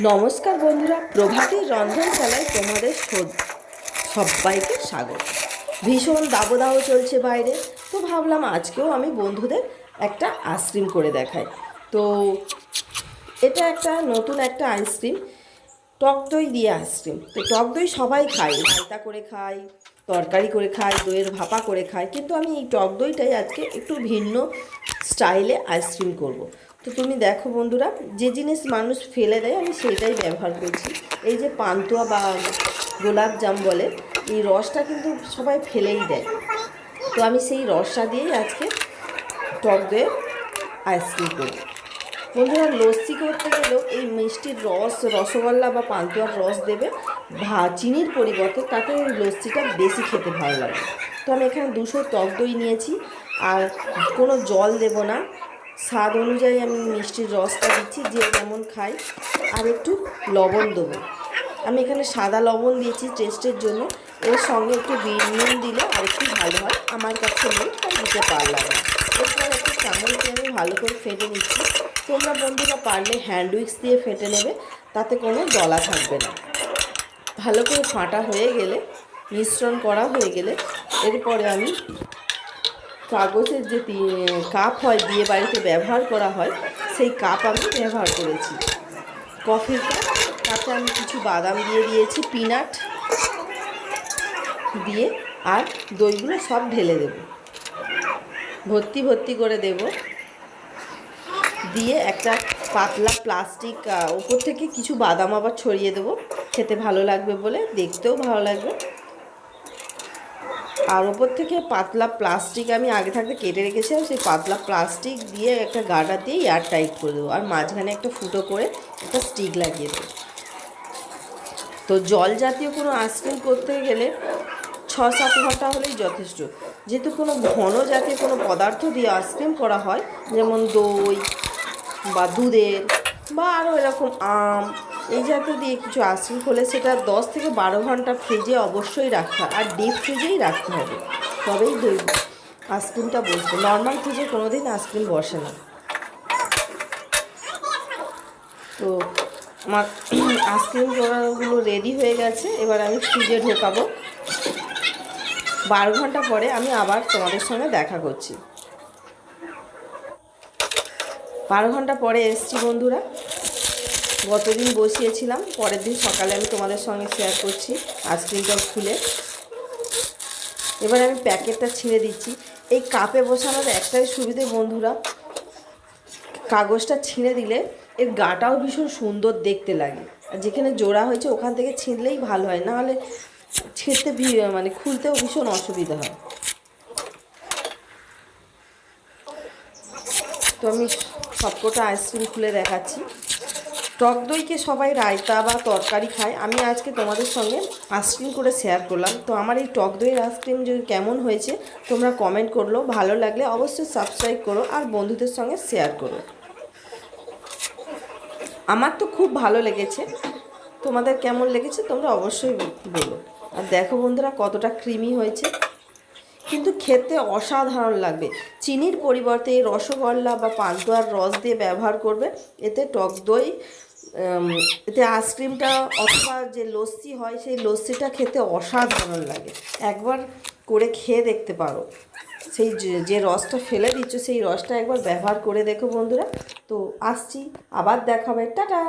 নমস্কার বন্ধুরা, প্রভাতীর রন্ধনশালায় তোমাদের সবাইকে স্বাগত। ভীষণ দাবদাহ চলছে বাইরে, তো ভাবলাম আজকেও আমি বন্ধুদের একটা আইসক্রিম করে দেখাই। তো এটা একটা নতুন একটা আইসক্রিম, টক দই দিয়ে আইসক্রিম। তো টক দই সবাই খায়, রায়তা করে খায়, তরকারি করে খায়, দইয়ের ভাপা করে খায়, কিন্তু আমি এই টক দইটাই আজকে একটু ভিন্ন স্টাইলে আইসক্রিম করব। তো তুমি দেখো বন্ধুরা, যে জিনিস মানুষ ফেলে দেয় আমি সেটাই ব্যবহার করছি। এই যে পান্তুয়া বা গোলাপ জাম বলে, এই রসটা কিন্তু সবাই ফেলেই দেয়। তো আমি সেই রসটা দিয়েই আজকে টক দইয়ের আইসক্রিম করব। বন্ধুরা, লস্যি করতে গেলেও এই মিষ্টির রস, রসগোল্লা বা পান্তুয়ার রস দেবে, চিনির পরিবর্তে, তাতে ওই লস্যিটা বেশি খেতে ভালো লাগে। তো আমি এখানে 200 টক দই নিয়েছি, আর কোনো জল দেব না, স্বাদ অনুযায়ী আমি মিষ্টির রসটা দিচ্ছি, যে যেমন খাই। আর একটু লবণ দেবো, আমি এখানে সাদা লবণ দিয়েছি টেস্টের জন্য। এর সঙ্গে একটু বিট নুন দিলে আর একটু ভালো হয়, আমার কাছে নেই তাই দিতে পারলাম না। এরপর একটু চামচ দিয়ে আমি ভালো করে ফেটে নিচ্ছি। তোমরা বন্ধুরা পারলে হ্যান্ড উইক্স দিয়ে ফেটে নেবে, তাতে কোনো দলা থাকবে না। ভালো করে ফাটা হয়ে গেলে, মিশ্রণ করা হয়ে গেলে, এরপরে আমি কাগজের যে কাপ হয়, বিয়ে বাড়িতে ব্যবহার করা হয়, সেই কাপ আমি ব্যবহার করেছি, কফির কাপ। তাতে আমি কিছু বাদাম দিয়ে দিয়েছি, পিনাট দিয়ে, আর দইগুলো সব ঢেলে দেব, ভর্তি ভর্তি করে দেব। দিয়ে একটা পাতলা প্লাস্টিক, ওপর থেকে কিছু বাদাম আবার ছড়িয়ে দেবো, খেতে ভালো লাগবে বলে, দেখতেও ভালো লাগবে। আর ওপর থেকে পাতলা প্লাস্টিক আমি আগে থাকতে কেটে রেখেছিলাম, সেই পাতলা প্লাস্টিক দিয়ে একটা গার্ডার দিয়ে এয়ার টাইট করে দেবো, আর মাঝখানে একটা ফুটো করে একটা স্টিক লাগিয়ে দেবো। তো জল জাতীয় কোনো আইসক্রিম করতে গেলে 6-7 ঘন্টা হলেই যথেষ্ট। যেহেতু কোনো ঘন জাতীয় কোনো পদার্থ দিয়ে আইসক্রিম করা হয়, যেমন দই বা দুধের বা আরও এরকম আম, এই জাতীয় দিয়ে কিছু আইসক্রিম হলে সেটা 10 থেকে 12 ঘন্টা ফ্রিজে অবশ্যই রাখতে হয়, আর ডিপ ফ্রিজেই রাখতে হবে, তবেই দই আইসক্রিমটা বসবে। নর্মাল ফ্রিজে কোনো দিন আইসক্রিম বসে না। তো আমার আইসক্রিম করাগুলো রেডি হয়ে গেছে, এবার আমি ফ্রিজে ঢোকাবো। 12 ঘন্টা পরে আমি আবার তোমাদের সঙ্গে দেখা করছি। 12 ঘন্টা পরে এসছি বন্ধুরা। গতদিন বসিয়েছিলাম, পরের দিন সকালে আমি তোমাদের সঙ্গে শেয়ার করছি আইসক্রিমটা খুলে। এবার আমি প্যাকেটটা ছিঁড়ে দিচ্ছি। এই কাপে বসানোর একটাই সুবিধে বন্ধুরা, কাগজটা ছিঁড়ে দিলে এর গাটাও ভীষণ সুন্দর দেখতে লাগে, আর যেখানে জোড়া হয়েছে ওখান থেকে ছিঁড়লেই ভালো হয়, নাহলে ছিঁড়তে মানে খুলতেও ভীষণ অসুবিধা হয়। তো আমি সবকটা আইসক্রিম খুলে দেখাচ্ছি। টক দইকে সবাই রায়তা বা তরকারি খায়, আমি আজকে তোমাদের সঙ্গে আইসক্রিম করে শেয়ার করলাম। তো আমার এই টক দইয়ের আইসক্রিম যদি কেমন হয়েছে তোমরা কমেন্ট করলো, ভালো লাগলে অবশ্যই সাবস্ক্রাইব করো আর বন্ধুদের সঙ্গে শেয়ার করো। আমার তো খুব ভালো লেগেছে, তোমাদের কেমন লেগেছে তোমরা অবশ্যই বলো। আর দেখো বন্ধুরা কতটা ক্রিমি হয়েছে, কিন্তু খেতে অসাধারণ লাগবে। চিনির পরিবর্তে এই রসগোল্লা বা পান্তুয়ার রস দিয়ে ব্যবহার করবে, এতে টক দই, এতে আইসক্রিমটা অথবা যে লস্যি হয় সেই লস্যিটা খেতে অসাধারণ লাগে। একবার করে খেয়ে দেখতে পারো, সেই যে রসটা ফেলে দিচ্ছ সেই রসটা একবার ব্যবহার করে দেখো বন্ধুরা। তো আসছি, আবার দেখাবে, টাটা।